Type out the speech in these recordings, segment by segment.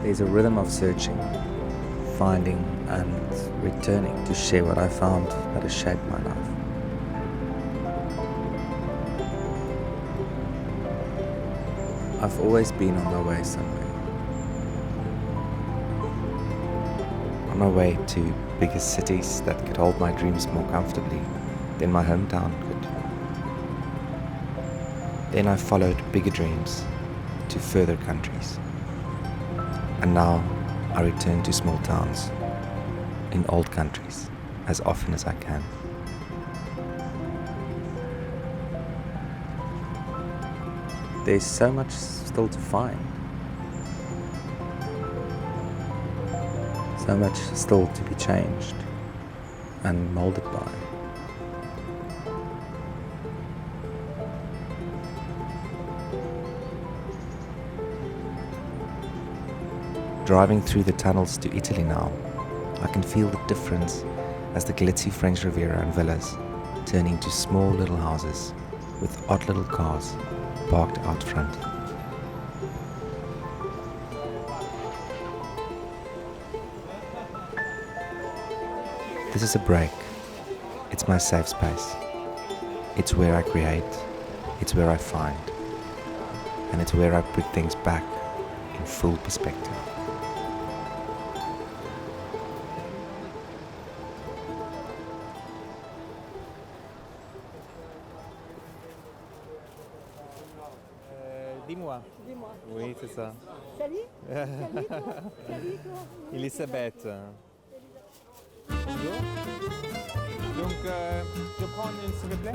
There's a rhythm of searching, finding and returning to share what I found that has shaped my life. I've always been on my way somewhere. On my way to bigger cities that could hold my dreams more comfortably than my hometown could. Then I followed bigger dreams to further countries. And now I return to small towns in old countries as often as I can. There's so much still to find. So much still to be changed and molded by. Driving through the tunnels to Italy now, I can feel the difference as the glitzy French Riviera and villas turn into small little houses with odd little cars parked out front. This is a break. It's my safe space. It's where I create, it's where I find, and it's where I put things back in full perspective. Dis-moi. Dis-moi. Oui, c'est ça. Salut. Salut toi. Salut toi. Elisabeth. Bonjour. Donc, je prends une s'il vous plaît.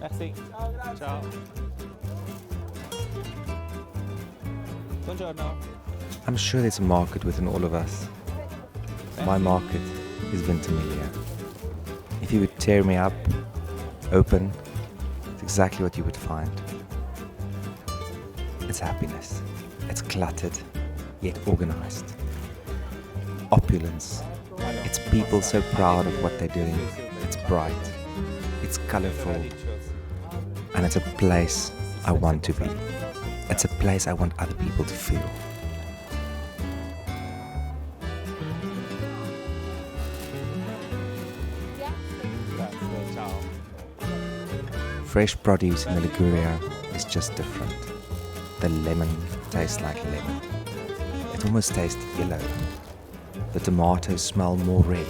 Grazie. Merci. Ciao. Buongiorno. I'm sure there's a market within all of us. My market is Ventimiglia. If you would tear me up, open, it's exactly what you would find. It's happiness. It's cluttered, yet organized. Opulence. It's people so proud of what they're doing. It's bright. It's colorful. And it's a place I want to be. It's a place I want other people to feel. Fresh produce in the Liguria is just different. The lemon tastes like lemon. It almost tastes yellow. The tomatoes smell more red.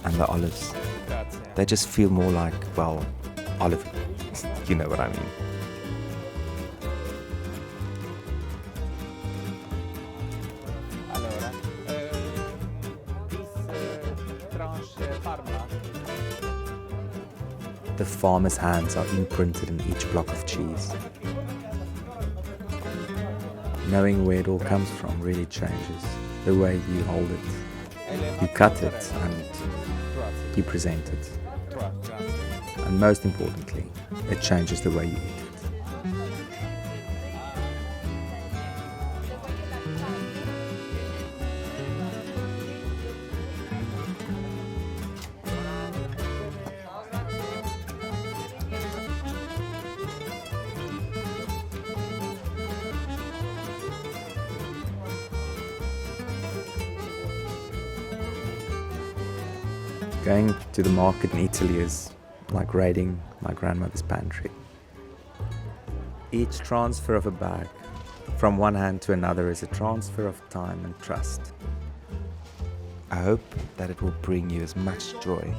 And the olives, they just feel more like, well, olive. You know what I mean. Allora, this farmer. The farmer's hands are imprinted in each block of cheese. Knowing where it all comes from really changes the way you hold it, you cut it, and you present it. And most importantly, it changes the way you eat it. Going to the market in Italy is like raiding my grandmother's pantry. Each transfer of a bag from one hand to another is a transfer of time and trust. I hope that it will bring you as much joy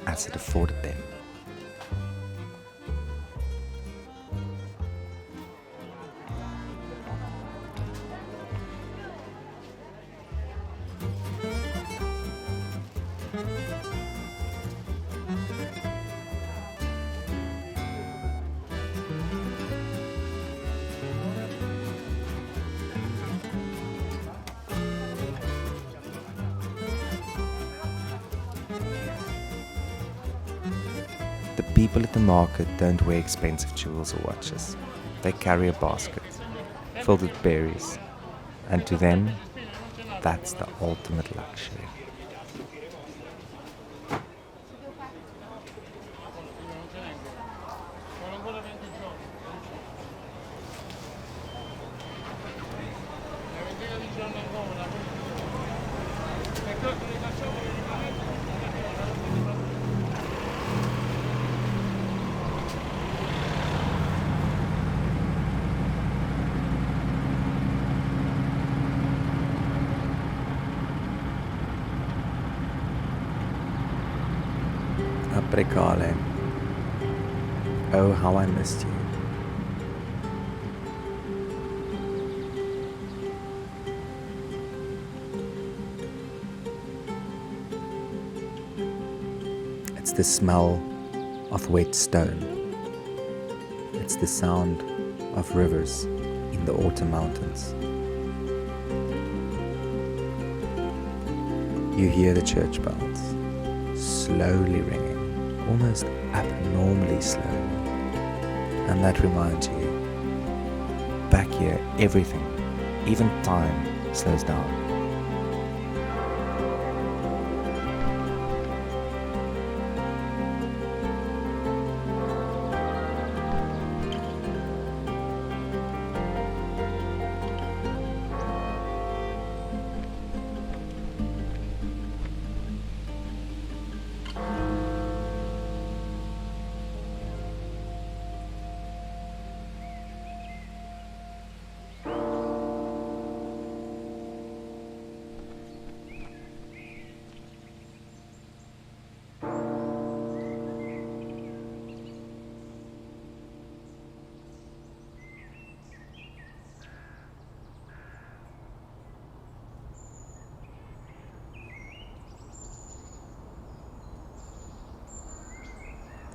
as it afforded them. The people at the market don't wear expensive jewels or watches. They carry a basket filled with berries, and to them, that's the ultimate luxury. Apricale. Oh, how I missed you. It's the smell of wet stone. It's the sound of rivers in the autumn mountains. You hear the church bells slowly ringing, almost abnormally slow. And that reminds you, back here everything, even time, slows down.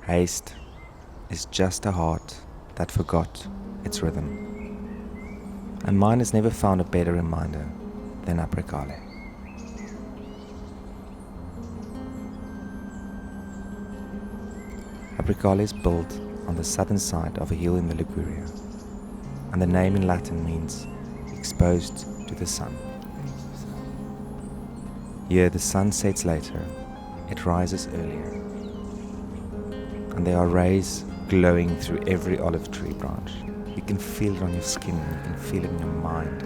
Haste is just a heart that forgot its rhythm, and mine has never found a better reminder than Apricale. Apricale is built on the southern side of a hill in the Liguria, and the name in Latin means exposed to the sun. Here the sun sets later, it rises earlier, and there are rays glowing through every olive tree branch. You can feel it on your skin, you can feel it in your mind.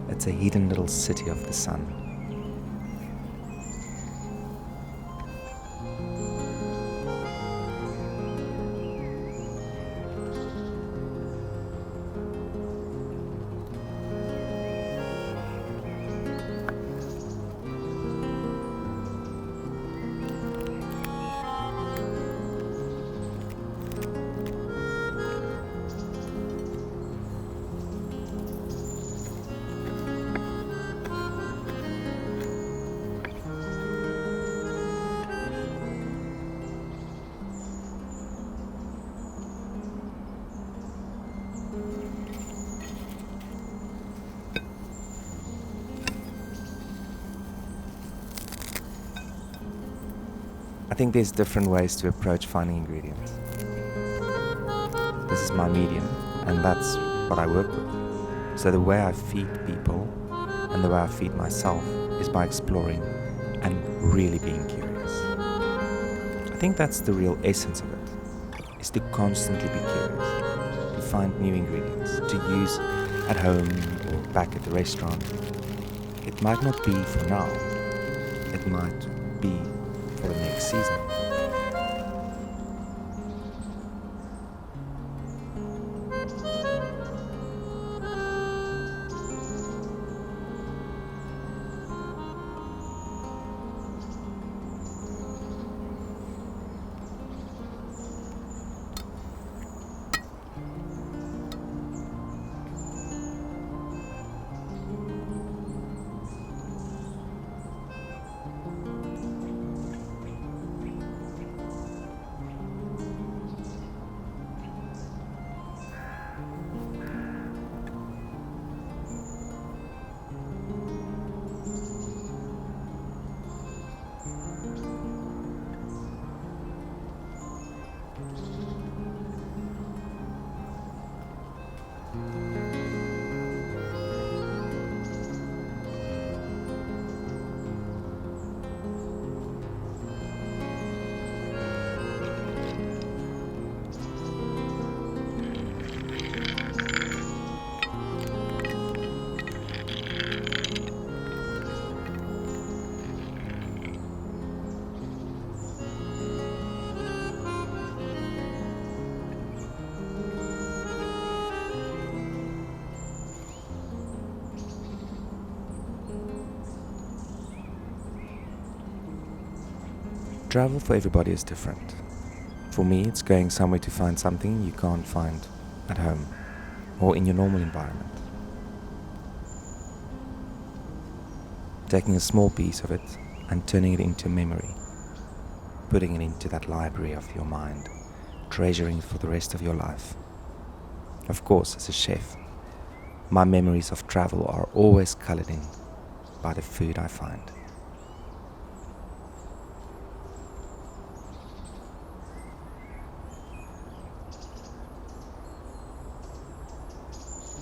It's a hidden little city of the sun. I think there's different ways to approach finding ingredients. This is my medium, and that's what I work with. So the way I feed people and the way I feed myself is by exploring and really being curious. I think that's the real essence of it, is to constantly be curious, to find new ingredients, to use at home or back at the restaurant. It might not be for now, it might be for the next season. Travel for everybody is different. For me, it's going somewhere to find something you can't find at home or in your normal environment. Taking a small piece of it and turning it into a memory, putting it into that library of your mind, treasuring it for the rest of your life. Of course, as a chef, my memories of travel are always colored in by the food I find.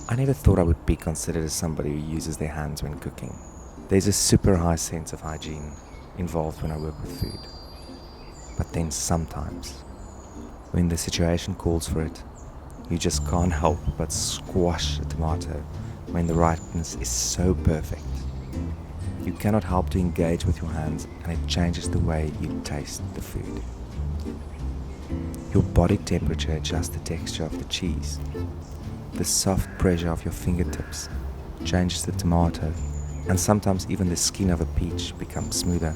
I never thought I would be considered as somebody who uses their hands when cooking. There's a super high sense of hygiene involved when I work with food. But then sometimes, when the situation calls for it, you just can't help but squash a tomato when the ripeness is so perfect. You cannot help to engage with your hands, and it changes the way you taste the food. Your body temperature adjusts the texture of the cheese. The soft pressure of your fingertips changes the tomato, and sometimes even the skin of a peach becomes smoother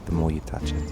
the more you touch it.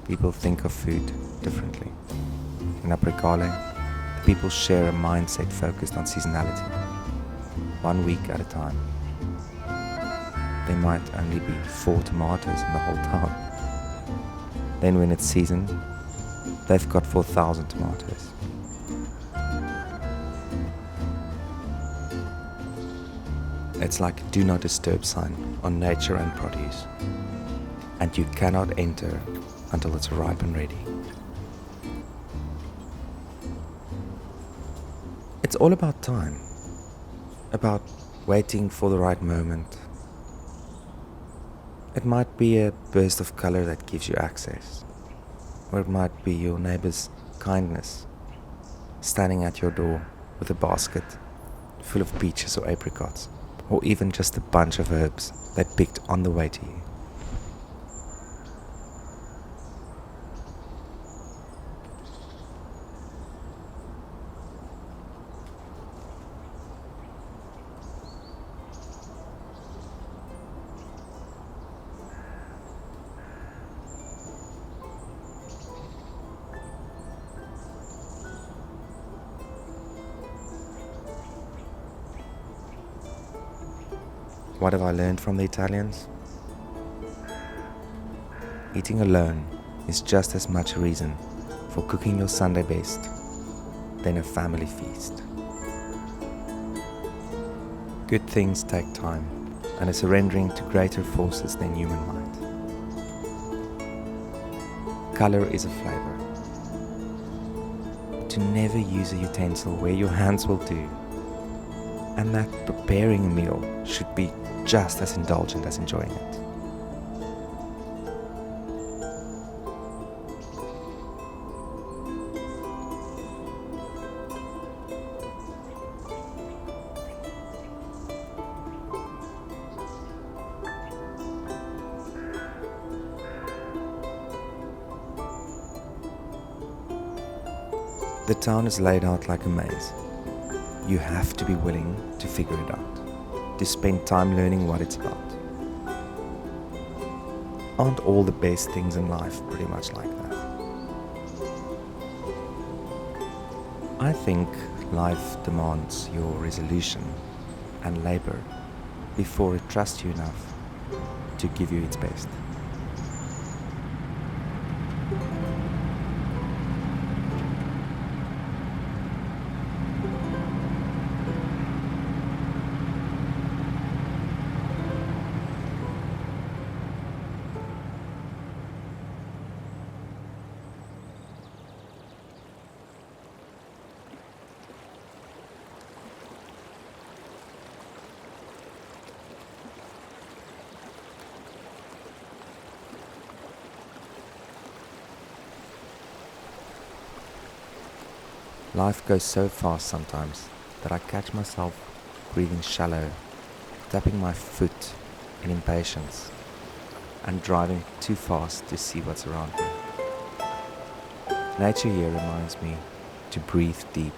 People think of food differently. In Apricale, the people share a mindset focused on seasonality, 1 week at a time. There might only be 4 tomatoes in the whole town. Then when it's season, they've got 4,000 tomatoes. It's like a do not disturb sign on nature and produce, and you cannot enter until it's ripe and ready. It's all about time, about waiting for the right moment. It might be a burst of color that gives you access, or it might be your neighbor's kindness, standing at your door with a basket full of peaches or apricots, or even just a bunch of herbs they picked on the way to you. What have I learned from the Italians? Eating alone is just as much a reason for cooking your Sunday best than a family feast. Good things take time and a surrendering to greater forces than human might. Color is a flavor. To never use a utensil where your hands will do, and that preparing a meal should be just as indulgent as enjoying it. The town is laid out like a maze, you have to be willing to figure it out, to spend time learning what it's about. Aren't all the best things in life pretty much like that? I think life demands your resolution and labor before it trusts you enough to give you its best. Life goes so fast sometimes that I catch myself breathing shallow, tapping my foot in impatience, and driving too fast to see what's around me. Nature here reminds me to breathe deep,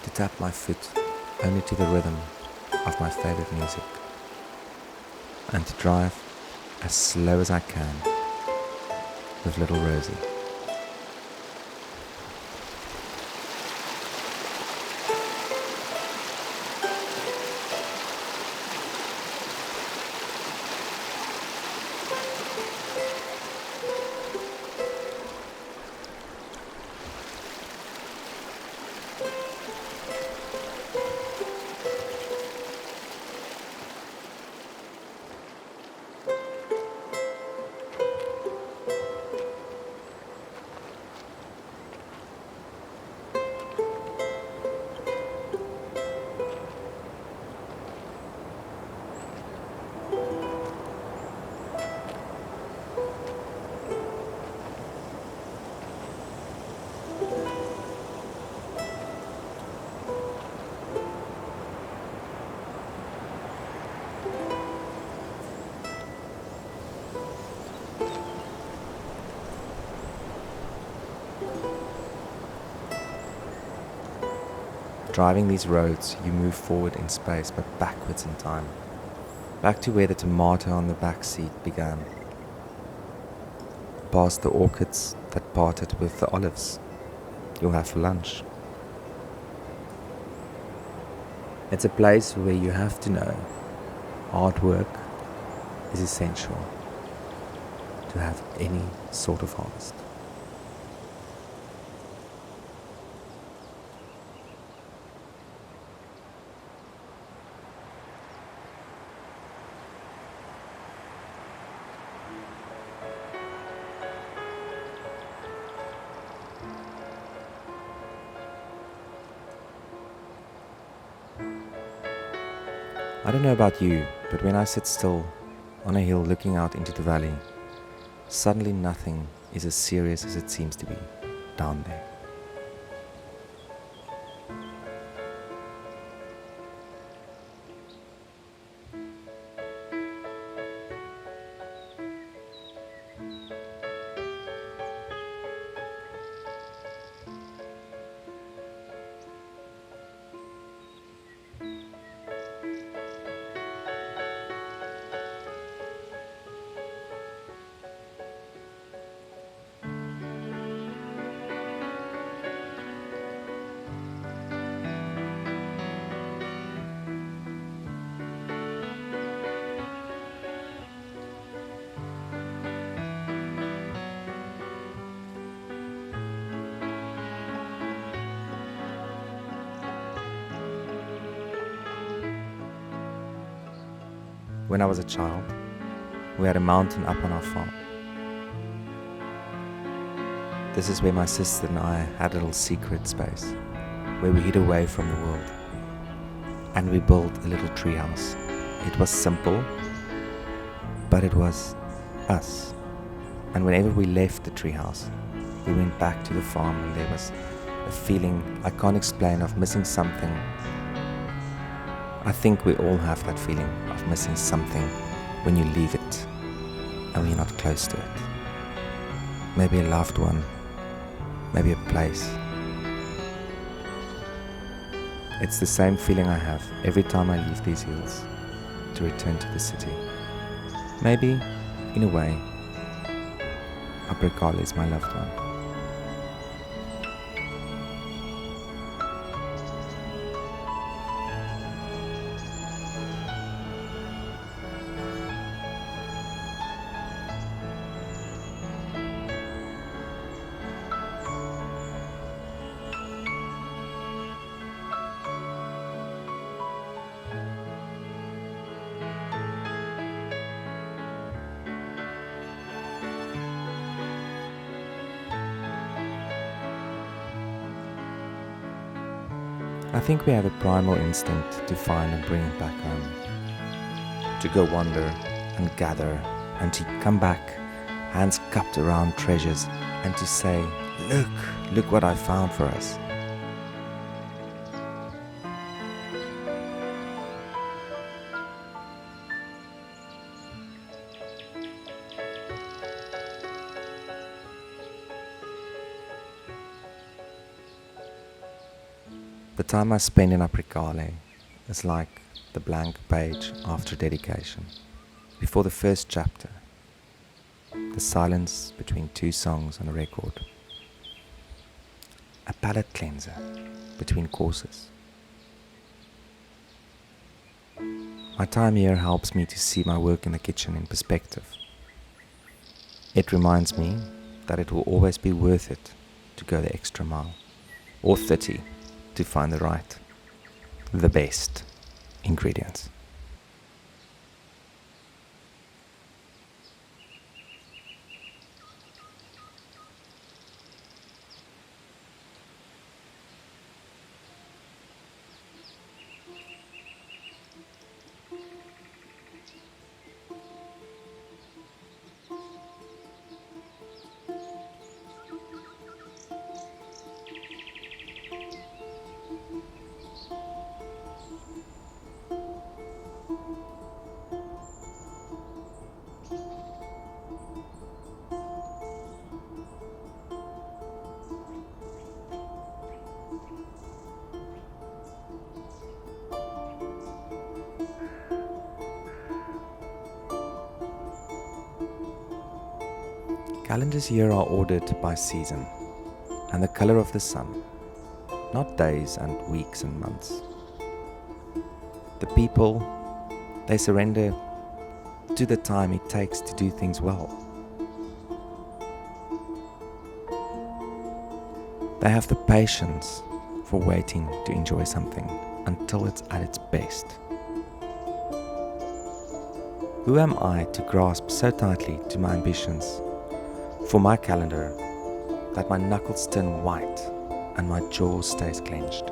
to tap my foot only to the rhythm of my favorite music, and to drive as slow as I can with little Rosie. Driving these roads, you move forward in space but backwards in time, back to where the tomato on the back seat began, past the orchids that parted with the olives you'll have for lunch. It's a place where you have to know hard work is essential to have any sort of harvest. I don't know about you, but when I sit still on a hill looking out into the valley, suddenly nothing is as serious as it seems to be down there. When I was a child, we had a mountain up on our farm. This is where my sister and I had a little secret space, where we hid away from the world. And we built a little treehouse. It was simple, but it was us. And whenever we left the treehouse, we went back to the farm and there was a feeling I can't explain of missing something. I think we all have that feeling of missing something when you leave it and when you're not close to it. Maybe a loved one, maybe a place. It's the same feeling I have every time I leave these hills to return to the city. Maybe, in a way, Apricale is my loved one. I think we have a primal instinct to find and bring it back home. To go wander and gather and to come back, hands cupped around treasures, and to say, look what I found for us. The time I spend in Apricale is like the blank page after dedication, before the first chapter, the silence between two songs on a record, a palate cleanser between courses. My time here helps me to see my work in the kitchen in perspective. It reminds me that it will always be worth it to go the extra mile, or 30, to find the best ingredients. Calendars here are ordered by season and the color of the sun, not days and weeks and months. The people, they surrender to the time it takes to do things well. They have the patience for waiting to enjoy something until it's at its best. Who am I to grasp so tightly to my ambitions for my calendar that my knuckles turn white and my jaw stays clenched?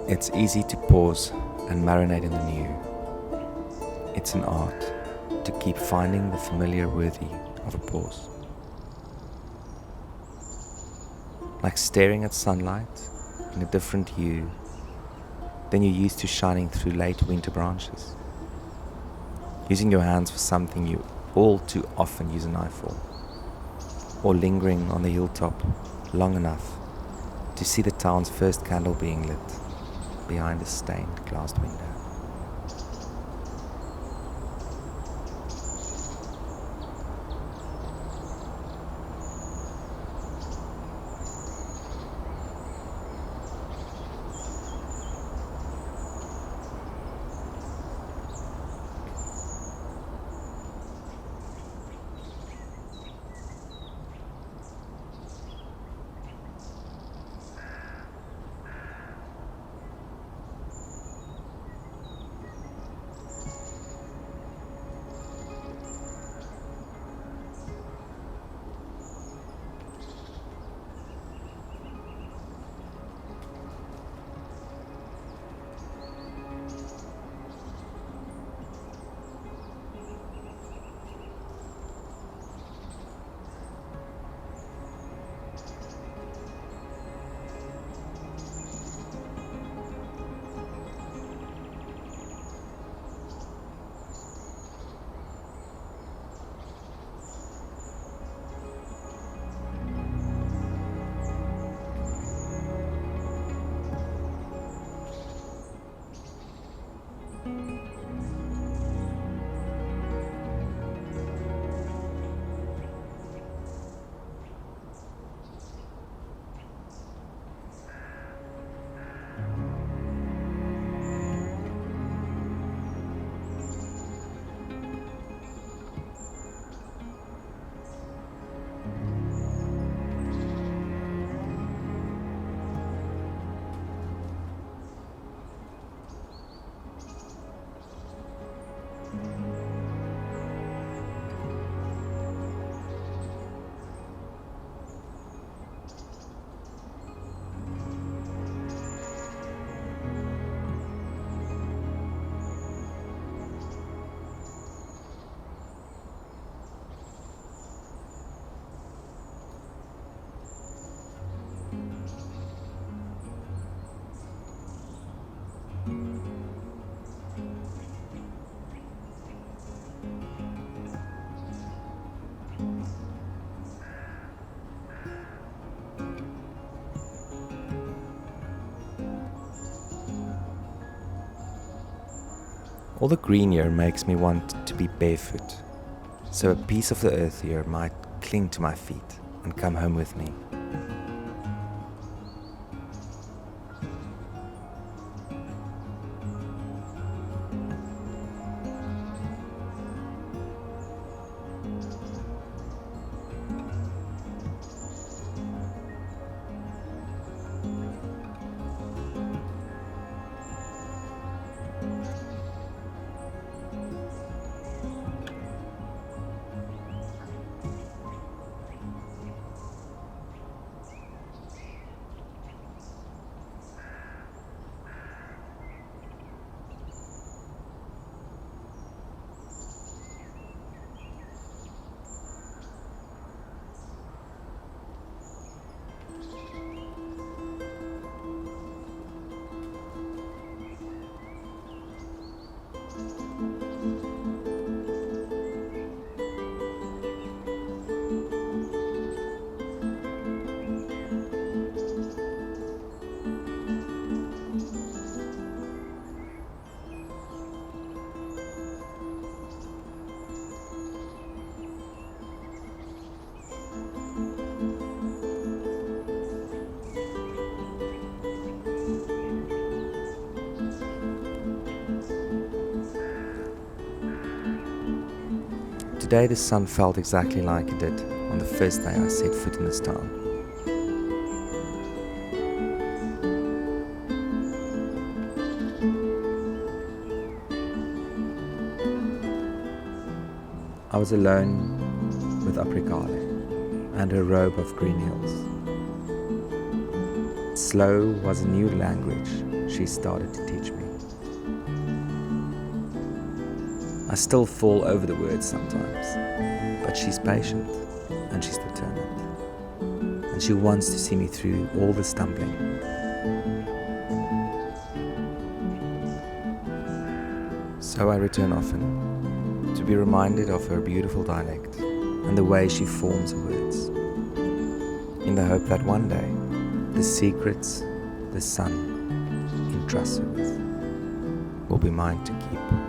It's easy to pause and marinate in the new. It's an art to keep finding the familiar worthy of a pause. Like staring at sunlight in a different hue than you're used to shining through late winter branches. Using your hands for something you all too often use a knife for. Or lingering on the hilltop long enough to see the town's first candle being lit behind a stained glassed window. All the green here makes me want to be barefoot, so a piece of the earth here might cling to my feet and come home with me. Today the sun felt exactly like it did on the first day I set foot in this town. I was alone with Apricale and her robe of green hills. Slow was a new language she started to teach me. I still fall over the words sometimes, but she's patient and she's determined, and she wants to see me through all the stumbling. So I return often to be reminded of her beautiful dialect and the way she forms her words, in the hope that one day the secrets the sun entrusts her with will be mine to keep.